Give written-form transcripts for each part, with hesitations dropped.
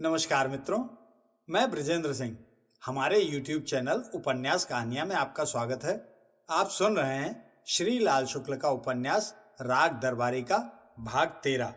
नमस्कार मित्रों, मैं ब्रजेंद्र सिंह। हमारे YouTube चैनल उपन्यास कहानियां में आपका स्वागत है। आप सुन रहे हैं श्री लाल शुक्ल का उपन्यास राग दरबारी का भाग 13।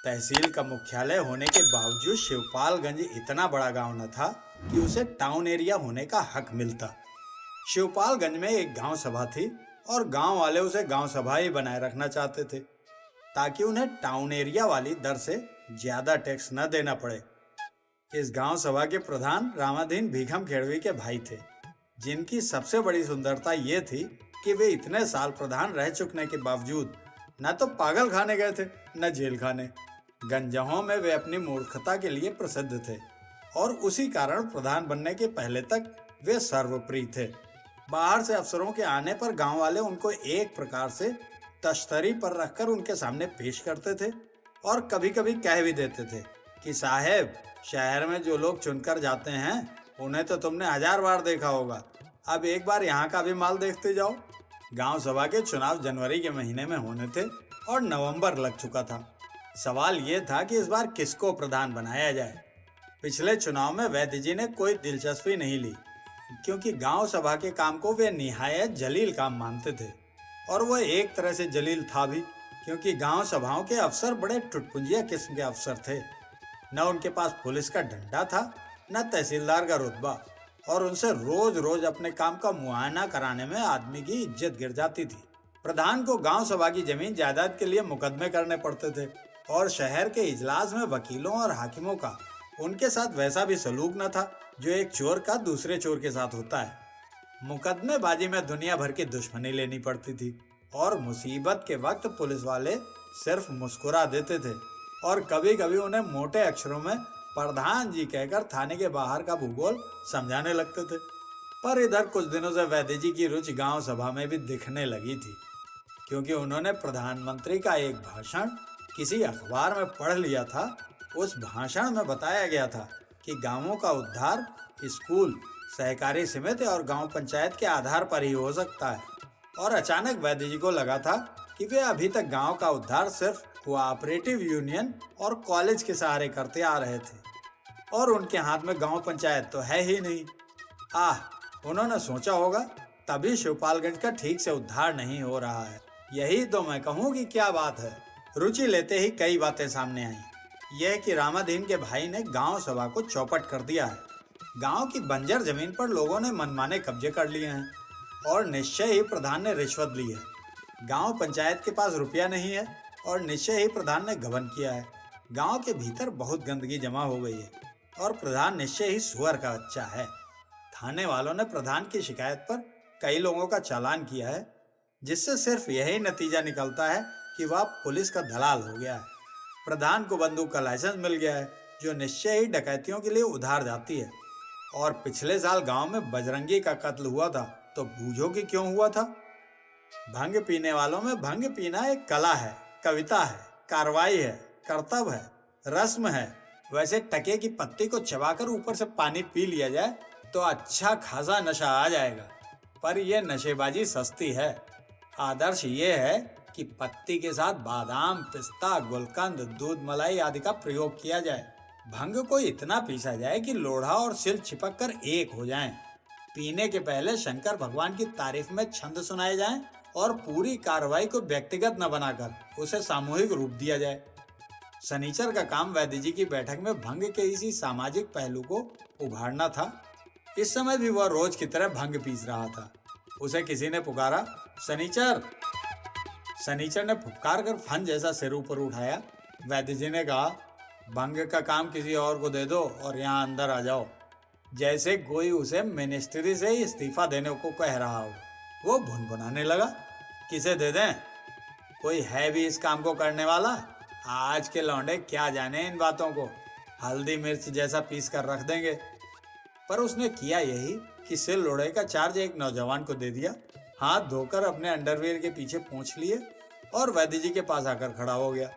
तहसील का मुख्यालय होने के बावजूद शिवपालगंज इतना बड़ा गांव न था कि उसे टाउन एरिया होने का हक मिलता। शिवपालगंज में एक गांव सभा थी और गांव वाले उसे गांव सभा ही बनाए रखना चाहते थे ताकि उन्हें टाउन एरिया वाली दर से ज्यादा टैक्स न देना पड़े। इस गांव सभा के प्रधान रामाधीन भीखम खेड़वी के भाई थे, जिनकी सबसे बड़ी सुंदरता ये थी कि वे इतने साल प्रधान रह चुकने के बावजूद न तो पागल खाने गए थे न जेल खाने। गंजहों में वे अपनी मूर्खता के लिए प्रसिद्ध थे और उसी कारण प्रधान बनने के पहले तक वे सर्वप्रिय थे। बाहर से अफसरों के आने पर गांव वाले उनको एक प्रकार से तश्तरी पर रखकर उनके सामने पेश करते थे और कभी कभी कह भी देते थे कि साहेब, शहर में जो लोग चुनकर जाते हैं उन्हें तो तुमने 1000 बार देखा होगा, अब एक बार यहाँ का भी माल देखते जाओ। गांव सभा के चुनाव जनवरी के महीने में होने थे और नवंबर लग चुका था। सवाल ये था कि इस बार किसको प्रधान बनाया जाए। पिछले चुनाव में वैद्य जी ने कोई दिलचस्पी नहीं ली, क्योंकि गांव सभा के काम को वे निहायत जलील काम मानते थे और वह एक तरह से जलील था भी, क्योंकि गांव सभाओं के अफसर बड़े टुटपुंजिया किस्म के अफसर थे। न उनके पास पुलिस का डंडा था न तहसीलदार का रुतबा, और उनसे रोज रोज अपने काम का मुआयना कराने में आदमी की इज्जत गिर जाती थी। प्रधान को गांव सभा की जमीन जायदाद के लिए मुकदमे करने पड़ते थे और शहर के इजलास में वकीलों और हाकिमों का उनके साथ वैसा भी सलूक न था जो एक चोर का दूसरे चोर के साथ होता है। मुकदमेबाजी में दुनिया भर की दुश्मनी लेनी पड़ती थी और मुसीबत के वक्त पुलिस वाले सिर्फ मुस्कुरा देते थे और कभी कभी उन्हें मोटे अक्षरों में प्रधान जी कहकर थाने के बाहर का भूगोल समझाने लगते थे। पर इधर कुछ दिनों से वैद्य जी की रुचि गांव सभा में भी दिखने लगी थी, क्योंकि उन्होंने प्रधानमंत्री का एक भाषण किसी अखबार में पढ़ लिया था। उस भाषण में बताया गया था कि गांवों का उद्धार स्कूल, सहकारी समिति और गांव पंचायत के आधार पर ही हो सकता है। और अचानक वैद्य जी को लगा था कि वे अभी तक गांव का उद्धार सिर्फ कोऑपरेटिव यूनियन और कॉलेज के सहारे करते आ रहे थे और उनके हाथ में गांव पंचायत तो है ही नहीं। उन्होंने सोचा होगा तभी शिवपालगंज का ठीक से उद्धार नहीं हो रहा है। यही तो मैं कहूँ कि क्या बात है। रुचि लेते ही कई बातें सामने आई। यह कि रामाधीन के भाई ने गांव सभा को चौपट कर दिया है। गांव की बंजर जमीन पर लोगों ने मनमाने कब्जे कर लिए हैं और निश्चय ही प्रधान ने रिश्वत ली है। गांव पंचायत के पास रुपया नहीं है और निश्चय ही प्रधान ने गबन किया है। गांव के भीतर बहुत गंदगी जमा हो गई है और प्रधान निश्चय ही सुअर का बच्चा है। थाने वालों ने प्रधान की शिकायत पर कई लोगों का चालान किया है, जिससे सिर्फ यही नतीजा निकलता है कि वह पुलिस का दलाल हो गया है। प्रधान को बंदूक का लाइसेंस मिल गया है, जो निश्चय ही डकैतियों के लिए उधार जाती है। और पिछले साल गांव में बजरंगी का कत्ल हुआ था, तो बूझो कि क्यों हुआ था। भंग पीने वालों में भंग पीना एक कला है, कविता है, कार्रवाई है, कर्तव्य है, रस्म है। वैसे टके की पत्ती को चबाकर ऊपर से पानी पी लिया जाए तो अच्छा खासा नशा आ जाएगा, पर यह नशेबाजी सस्ती है। आदर्श ये है कि पत्ती के साथ बादाम, पिस्ता, गुलकंद, दूध मलाई आदि का प्रयोग किया जाए। भंग को इतना पीसा जाए कि लोढ़ा और सिल चिपक कर एक हो जाएं। पीने के पहले शंकर भगवान की तारीफ में छंद सुनाए जाएं और पूरी कार्रवाई को व्यक्तिगत न बनाकर उसे सामूहिक रूप दिया जाए। शनिचर का काम वैद्य जी की बैठक में भंग के इसी सामाजिक पहलू को उभारना था। इस समय भी वह रोज की तरह भंग पीस रहा था। उसे किसी ने पुकारा, शनिचर। शनिचर ने फुफकार कर फन जैसा सिर ऊपर उठाया। वैद्य जी ने कहा, भंग का काम किसी और को दे दो और यहाँ अंदर आ जाओ। जैसे कोई उसे मिनिस्ट्री से इस्तीफा देने को कह रहा हो। वो भुनभुनाने लगा, किसे दे दें? कोई है भी इस काम को करने वाला? आज के लौंडे क्या जाने इन बातों को, हल्दी मिर्च जैसा पीस कर रख देंगे। पर उसने किया यही कि सिर लोड़े का चार्ज एक नौजवान को दे दिया, हाथ धोकर अपने अंडरवियर के पीछे पूंछ लिए और वैद्य जी के पास आकर खड़ा हो गया।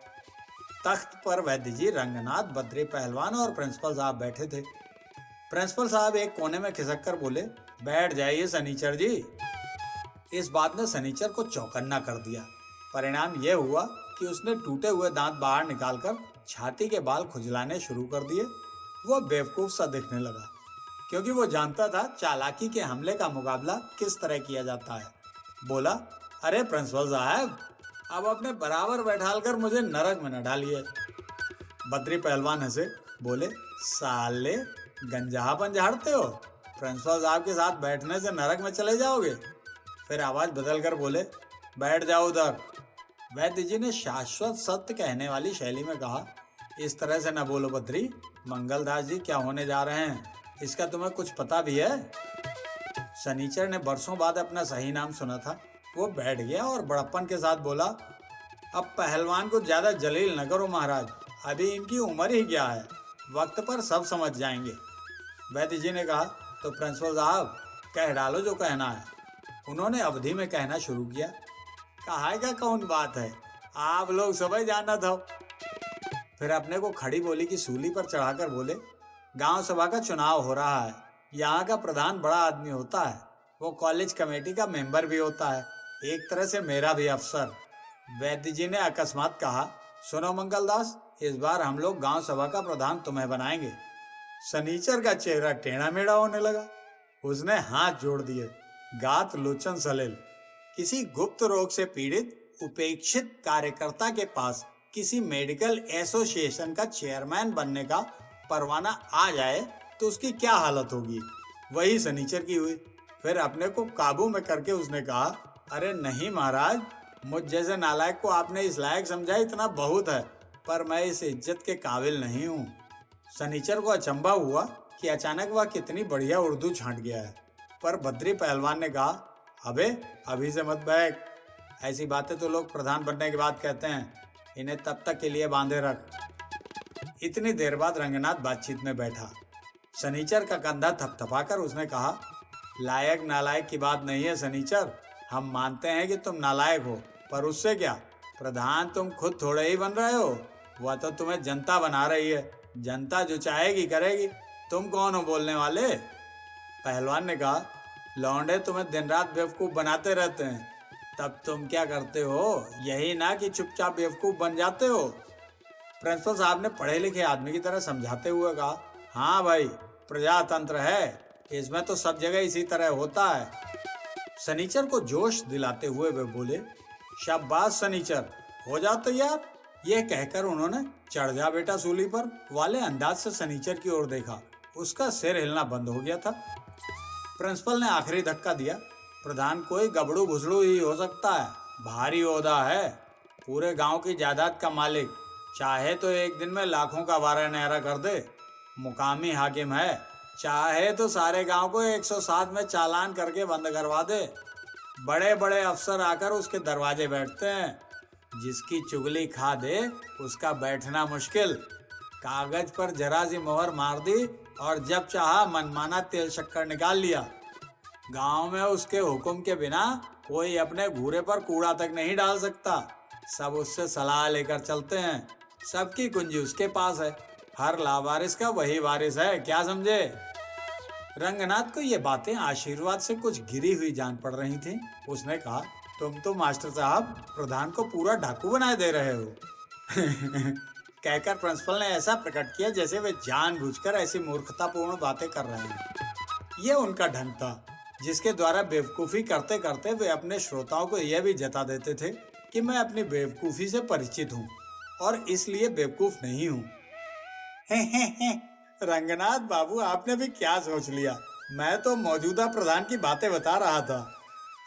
तख्त पर वैद्य जी, रंगनाथ, बद्री पहलवान और प्रिंसिपल साहब बैठे थे। प्रिंसिपल साहब एक कोने में खिसक कर बोले, बैठ जाइए शनिचर जी। इस बात ने शनिचर को चौकन्ना कर दिया। परिणाम यह हुआ कि उसने टूटे हुए दांत बाहर निकालकर छाती के बाल खुजलाने शुरू कर दिए। वो बेवकूफ सा दिखने लगा, क्योंकि वो जानता था चालाकी के हमले का मुकाबला किस तरह किया जाता है। बोला, अरे प्रिंसिपल साहब, अब अपने बराबर बैठालकर मुझे नरक में न डालिए। बद्री पहलवान हंसे, बोले, साले गंजापन झाड़ते हो, प्रिंसिपल साहब के साथ बैठने से नरक में चले जाओगे। फिर आवाज बदलकर बोले, बैठ जाओ उधर। वैद्य जी ने शाश्वत सत्य कहने वाली शैली में कहा, इस तरह से न बोलो बद्री, मंगलदास जी क्या होने जा रहे हैं इसका तुम्हें कुछ पता भी है? शनिचर ने बरसों बाद अपना सही नाम सुना था। वो बैठ गया और बड़प्पन के साथ बोला, अब पहलवान को ज्यादा जलील न करो महाराज, अभी इनकी उम्र ही क्या है, वक्त पर सब समझ जाएंगे। वैद्य जी ने कहा, तो प्रिंसिपल साहब कह डालो जो कहना है। उन्होंने अवधि में कहना शुरू किया, कहा का कौन बात है, आप लोग सबे जाना था। फिर अपने को खड़ी बोली की सूली पर चढ़ाकर बोले, गांव सभा का चुनाव हो रहा है, यहाँ का प्रधान बड़ा आदमी होता है, वो कॉलेज कमेटी का मेंबर भी होता है, एक तरह से मेरा भी अफसर। वैद्य जी ने अकस्मात कहा, सुनो मंगलदास, इस बार हम लोग गांव सभा का प्रधान तुम्हें बनाएंगे। शनिचर का चेहरा टेढ़ा मेढ़ा होने लगा। उसने हाथ जोड़ दिए। गात लोचन सलेल, किसी गुप्त रोग से पीड़ित उपेक्षित कार्यकर्ता के पास किसी मेडिकल एसोसिएशन का चेयरमैन बनने का परवाना आ जाए तो उसकी क्या हालत होगी, वही शनिचर की हुई। फिर अपने को काबू में करके उसने कहा, अरे नहीं महाराज, मुझ जैसे नालायक को आपने इस लायक समझा इतना बहुत है, पर मैं इस इज्जत के काबिल नहीं हूँ। शनिचर को अचंभा हुआ कि अचानक वह कितनी बढ़िया उर्दू छांट गया है। पर बद्री पहलवान ने कहा, अबे अभी से मत बैठ, ऐसी बातें तो लोग प्रधान बनने के बाद कहते हैं, इन्हें तब तक के लिए बांधे रख। इतनी देर बाद रंगनाथ बातचीत में बैठा। शनिचर का कंधा थपथपाकर उसने कहा, लायक नालायक की बात नहीं है शनिचर, हम मानते हैं कि तुम नालायक हो, पर उससे क्या, प्रधान तुम खुद थोड़े ही बन रहे हो, वह तो तुम्हें जनता बना रही है, जनता जो चाहेगी करेगी, तुम कौन हो बोलने वाले? पहलवान ने कहा, लौंडे तुम्हें दिन रात बेवकूफ बनाते रहते हैं, तब तुम क्या करते हो, यही ना कि चुपचाप बेवकूफ बन जाते हो। प्रिंसिपल साहब ने पढ़े लिखे आदमी की तरह समझाते हुए कहा, हाँ भाई, प्रजातंत्र है, इसमें तो सब जगह इसी तरह होता है। शनिचर को जोश दिलाते हुए वे बोले, शाबाश शनिचर, हो जा तैयार। यह कहकर उन्होंने चढ़ जा बेटा सूली पर वाले अंदाज से शनिचर की ओर देखा। उसका सिर हिलना बंद हो गया था। प्रिंसिपल ने आखिरी धक्का दिया, प्रधान कोई गबड़ू घुसड़ू ही हो सकता है, भारी ओहदा है, पूरे गांव की जायदाद का मालिक, चाहे तो एक दिन में लाखों का वारा न्यारा कर दे, मुकामी हाकिम है, चाहे तो सारे गांव को 107 में चालान करके बंद करवा दे। बड़े बड़े अफसर आकर उसके दरवाजे बैठते हैं, जिसकी चुगली खा दे उसका बैठना मुश्किल। कागज पर जरा सी मोहर मार दी और जब चाहा मनमाना तेल शक्कर निकाल लिया। गांव में उसके हुक्म के बिना कोई अपने घूरे पर कूड़ा तक नहीं डाल सकता, सब उससे सलाह लेकर चलते हैं, सबकी कुंजी उसके पास है, हर लावारिस का वही वारिस है, क्या समझे? रंगनाथ को ये बातें आशीर्वाद से कुछ गिरी हुई जान पड़ रही थीं। उसने कहा, तुम तो मास्टर साहब प्रधान को पूरा डाकू बनाए दे रहे हो। कहकर प्रिंसिपल ने ऐसा प्रकट किया जैसे वे जानबूझकर ऐसी मूर्खतापूर्ण बातें कर रहे हैं। ये उनका ढंग था, जिसके द्वारा बेवकूफी करते करते वे अपने श्रोताओं को यह भी जता देते थे कि मैं अपनी बेवकूफी से परिचित हूँ और इसलिए बेवकूफ नहीं हूँ। रंगनाथ बाबू, आपने भी क्या सोच लिया, मैं तो मौजूदा प्रधान की बातें बता रहा था।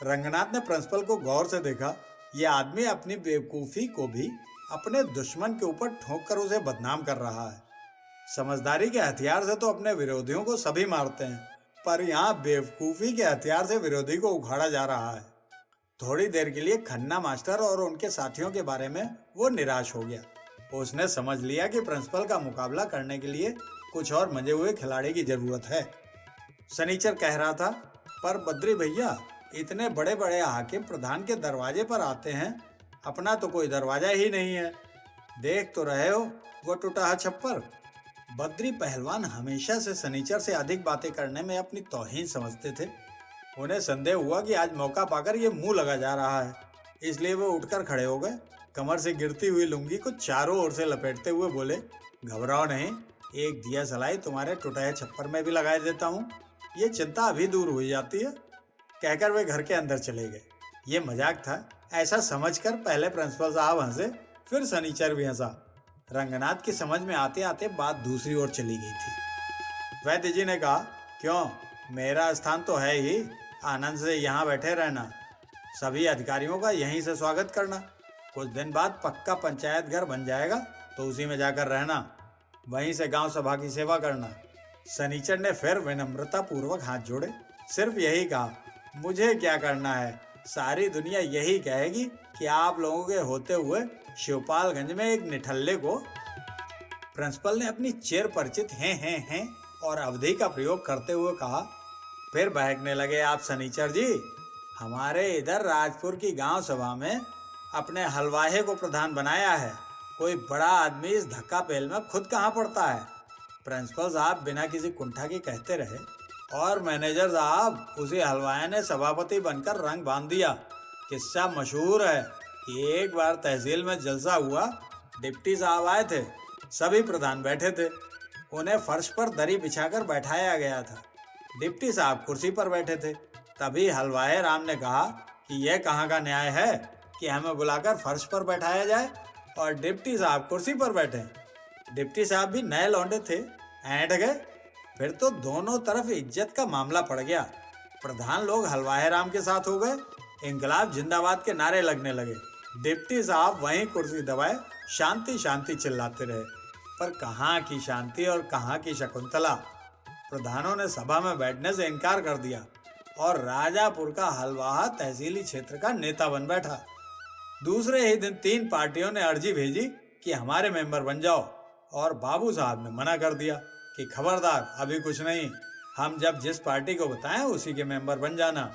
रंगनाथ ने प्रिंसिपल को गौर से देखा। यह आदमी अपनी बेवकूफी को भी अपने दुश्मन के ऊपर ठोक कर उसे बदनाम कर रहा है। समझदारी के हथियार से तो अपने विरोधियों को सभी मारते हैं, पर यहाँ बेवकूफी के हथियार से विरोधी को उखाड़ा जा रहा है। थोड़ी देर के लिए खन्ना मास्टर और उनके साथियों के बारे में वो निराश हो गया। उसने समझ लिया कि प्रिंसिपल का मुकाबला करने के लिए कुछ और मजे हुए खिलाड़ी की जरूरत है। शनिचर कह रहा था, पर बद्री भैया, इतने बड़े बड़े हाकिम प्रधान के दरवाजे पर आते हैं, अपना तो कोई दरवाजा ही नहीं है, देख तो रहे हो वो टूटा छप्पर। बद्री पहलवान हमेशा से शनिचर से अधिक बातें करने में अपनी तौहीन समझते थे। उन्हें संदेह हुआ कि आज मौका पाकर ये मुंह लगा जा रहा है, इसलिए वो उठकर खड़े हो गए। कमर से गिरती हुई लुंगी को चारों ओर से लपेटते हुए बोले, घबराओ नहीं, एक दिया सलाई तुम्हारे टूटे छप्पर में भी लगा देता हूँ, ये चिंता अभी दूर हो जाती है। कहकर वे घर के अंदर चले गए। ये मजाक था, ऐसा समझकर पहले प्रिंसिपल साहब हंसे, फिर सनीचर भी हंसा। रंगनाथ की समझ में आते आते बात दूसरी ओर चली गई थी। वैद्य जी ने कहा, क्यों, मेरा स्थान तो है ही, आनंद से यहाँ बैठे रहना, सभी अधिकारियों का यहीं से स्वागत करना। कुछ दिन बाद पक्का पंचायत घर बन जाएगा तो उसी में जाकर रहना, वहीं से गांव सभा की सेवा करना। सनीचर ने फिर विनम्रता पूर्वक हाथ जोड़े, सिर्फ यही कहा, मुझे क्या करना है, सारी दुनिया यही कहेगी कि आप लोगों के होते हुए शिवपालगंज में एक निठल्ले को। प्रिंसिपल ने अपनी चिर परिचित हैं और अवधि का प्रयोग करते हुए कहा, फिर बहकने लगे आप सनीचर जी, हमारे इधर राजपुर की गांव सभा में अपने हलवाहे को प्रधान बनाया है, कोई बड़ा आदमी इस धक्का पेल में खुद कहाँ पड़ता है। प्रिंसिपल साहब बिना किसी कुंठा के कहते रहे और मैनेजर साहब उसी हलवाहे ने सभापति बनकर रंग बांध दिया। किस्सा मशहूर है कि एक बार तहसील में जलसा हुआ, डिप्टी साहब आए थे, सभी प्रधान बैठे थे, उन्हें फर्श पर दरी बिछाकर बैठाया गया था। डिप्टी साहब कुर्सी पर बैठे थे। तभी हलवाहे राम ने कहा कि यह कहाँ का न्याय है कि हमें बुलाकर फर्श पर बैठाया जाए और डिप्टी साहब कुर्सी पर बैठे। डिप्टी साहब भी नए लौंडे थे, ऐंठ गए। फिर तो दोनों तरफ इज्जत का मामला पड़ गया। प्रधान लोग हलवाहे राम के साथ हो गए, इंकलाब जिंदाबाद के नारे लगने लगे। डिप्टी साहब वहीं कुर्सी दबाए शांति शांति चिल्लाते रहे, पर कहाँ की शांति और कहाँ की शकुंतला। प्रधानों ने सभा में बैठने से इनकार कर दिया और राजापुर का हलवाहा तहसीली क्षेत्र का नेता बन बैठा। दूसरे ही दिन 3 पार्टियों ने अर्जी भेजी कि हमारे मेंबर बन जाओ, और बाबू साहब ने मना कर दिया कि खबरदार, अभी कुछ नहीं, हम जब जिस पार्टी को बताएं उसी के मेंबर बन जाना।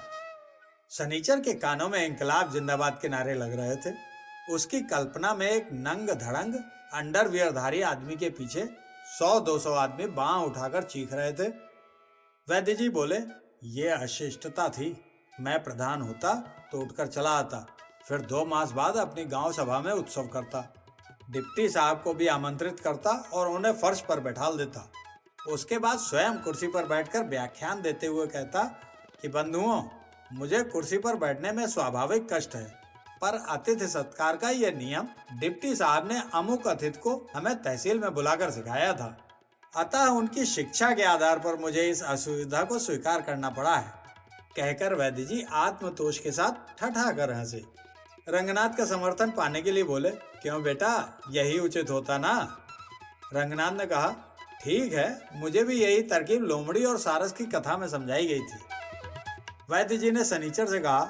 सनीचर के कानों में इंकलाब जिंदाबाद के नारे लग रहे थे। उसकी कल्पना में एक नंग धड़ंग अंडरवियरधारी आदमी के पीछे 100-200 आदमी बांह उठाकर चीख रहे थे। वैद्य जी बोले, ये अशिष्टता थी, मैं प्रधान होता तो उठकर चला आता, फिर 2 मास बाद अपनी गांव सभा में उत्सव करता, डिप्टी साहब को भी आमंत्रित करता और उन्हें फर्श पर बैठाल देता। उसके बाद स्वयं कुर्सी पर बैठकर व्याख्यान देते हुए कहता कि बंधुओं, मुझे कुर्सी पर बैठने में स्वाभाविक कष्ट है, पर अतिथि सत्कार का यह नियम डिप्टी साहब ने अमुक अतिथि को हमें तहसील में बुलाकर सिखाया था, अतः उनकी शिक्षा के आधार पर मुझे इस असुविधा को स्वीकार करना पड़ा है। कहकर वैद्य जी आत्मतोष के साथ ठठाकर हंसे। रंगनाथ का समर्थन पाने के लिए बोले, क्यों बेटा, यही उचित होता ना। रंगनाथ ने कहा, ठीक है, मुझे भी यही तरकीब लोमड़ी और सारस की कथा में समझाई गई थी। वैद्य जी ने सनीचर से कहा,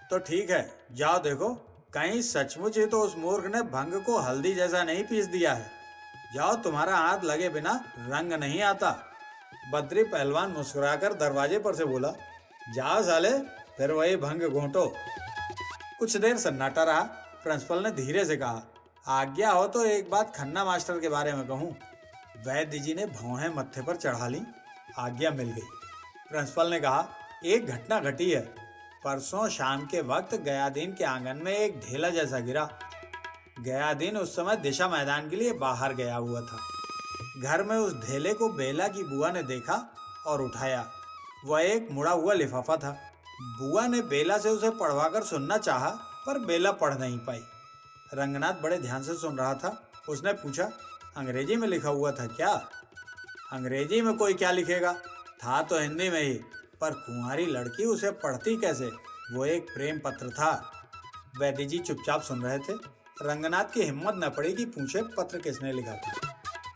तो ठीक है, जाओ देखो, कहीं सचमुच ही तो उस मूर्ख ने भंग को हल्दी जैसा नहीं पीस दिया है। जाओ, तुम्हारा हाथ लगे बिना रंग नहीं आता। बद्री पहलवान मुस्कुराकर दरवाजे पर से बोला, जाओ साले, फिर वही भंग घोंटो। कुछ देर सन्नाटा रहा। प्रिंसिपल ने धीरे से कहा, आज्ञा हो तो एक बात खन्ना मास्टर के बारे में कहूँ। वैद्य जी ने भौहें मत्थे पर चढ़ा ली। आज्ञा मिल गई। प्रिंसिपल ने कहा, एक घटना घटी है। परसों शाम के वक्त गयादीन के आंगन में एक ढेला जैसा गिरा। गयादीन उस समय दिशा मैदान के लिए बाहर गया हुआ था। घर में उस ढेले को बेला की बुआ ने देखा और उठाया। वह एक मुड़ा हुआ लिफाफा था। बुआ ने बेला से उसे पढ़वाकर सुनना चाहा, पर बेला पढ़ नहीं पाई। रंगनाथ बड़े ध्यान से सुन रहा था। उसने पूछा, अंग्रेजी में लिखा हुआ था क्या? अंग्रेजी में कोई क्या लिखेगा, था तो हिंदी में ही, पर कुंवारी लड़की उसे पढ़ती कैसे? वो एक प्रेम पत्र था। वैद्य जी चुपचाप सुन रहे थे। रंगनाथ की हिम्मत न पड़ी कि पूछे, पत्र किसने लिखा था।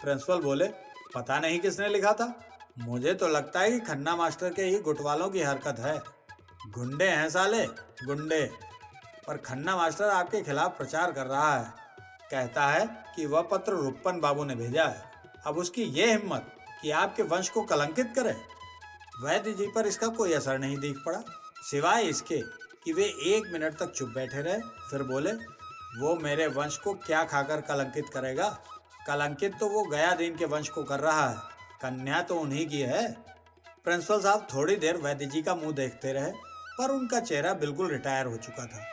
प्रिंसिपल बोले, पता नहीं किसने लिखा था, मुझे तो लगता है कि खन्ना मास्टर के ही गुटवालों की हरकत है। गुंडे हैं साले, गुंडे। पर खन्ना मास्टर आपके खिलाफ प्रचार कर रहा है, कहता है कि वह पत्र रुप्पन बाबू ने भेजा है। अब उसकी ये हिम्मत कि आपके वंश को कलंकित करे। वैद्य जी पर इसका कोई असर नहीं दिख पड़ा, सिवाय इसके कि वे 1 मिनट तक चुप बैठे रहे। फिर बोले, वो मेरे वंश को क्या खाकर कलंकित करेगा? कलंकित तो वो गयादीन के वंश को कर रहा है, कन्या तो उन्हीं की है। प्रिंसिपल साहब थोड़ी देर वैद्य जी का मुंह देखते रहे, पर उनका चेहरा बिल्कुल रिटायर हो चुका था।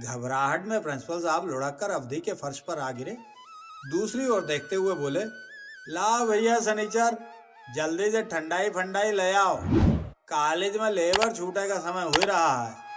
घबराहट में प्रिंसिपल साहब लुढ़क कर अवधि के फर्श पर आ गिरे। दूसरी ओर देखते हुए बोले, ला भैया सनीचर, जल्दी से ठंडाई फंडाई ले आओ, कॉलेज में लेबर छूटे का समय हो रहा है।